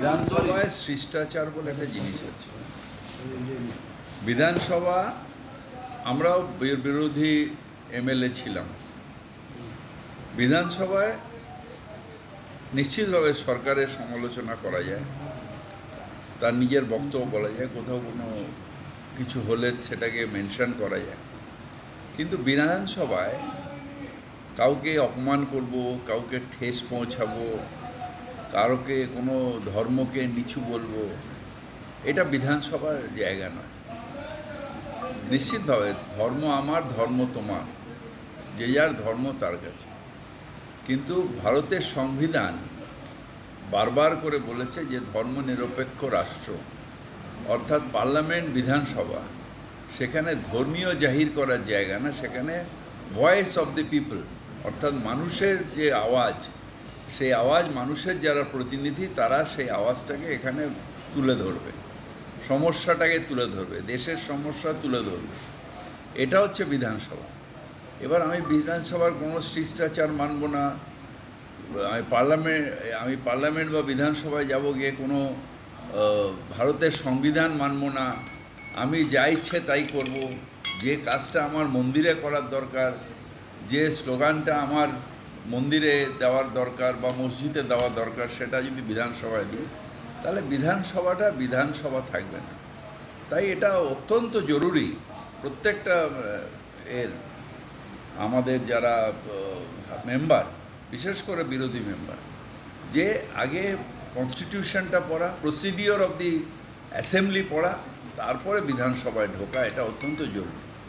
বিধানসভায় শিষ্টাচার বলে একটা জিনিস আছে। বিধানসভা, আমরাও বিরোধী এমএলএ ছিলাম। বিধানসভায় নিশ্চিতভাবে সরকারের সমালোচনা করা যায়, তার নিজের বক্তব্য বলা যায়, কোথাও কোনো কিছু হলে সেটাকে মেনশন করা যায়। কিন্তু বিধানসভায় কাউকে অপমান করব, কাউকে ঠেস পৌঁছাবো, কারোকে কোনো ধর্মকে নিচু বলবো, এটা বিধানসভার জায়গা নয়। নিশ্চিতভাবে ধর্ম আমার, ধর্ম তোমার, যে যার ধর্ম তার কাছে। কিন্তু ভারতের সংবিধান বারবার করে বলেছে যে ধর্মনিরপেক্ষ রাষ্ট্র, অর্থাৎ পার্লামেন্ট, বিধানসভা, সেখানে ধর্মীয় জাহির করার জায়গা না, সেখানে ভয়েস অফ দ্য পিপল, অর্থাৎ মানুষের যে আওয়াজ, সেই আওয়াজ, মানুষের যারা প্রতিনিধি, তারা সেই আওয়াজটাকে এখানে তুলে ধরবে, সমস্যাটাকে তুলে ধরবে, দেশের সমস্যা তুলে ধরবে। এটা হচ্ছে বিধানসভা। এবার আমি বিধানসভার কোনো শিষ্টাচার মানব না, আমি পার্লামেন্ট বা বিধানসভায় যাব গিয়ে কোনো ভারতের সংবিধান মানব না, আমি যা ইচ্ছে তাই করব, যে কাজটা আমার মন্দিরে করার দরকার, যে স্লোগানটা আমার মন্দিরে দেওয়ার দরকার বা মসজিদে দেওয়ার দরকার, সেটা যদি বিধানসভায় দিই, তাহলে বিধানসভাটা বিধানসভা থাকবে না। তাই এটা অত্যন্ত জরুরি, প্রত্যেকটা আমাদের যারা মেম্বার, বিশেষ করে বিরোধী মেম্বার, যে আগে কনস্টিটিউশনটা পড়া, প্রসিডিওর অফ দি অ্যাসেম্বলি পড়া, তারপরে বিধানসভায় ঢোকা, এটা অত্যন্ত জরুরি।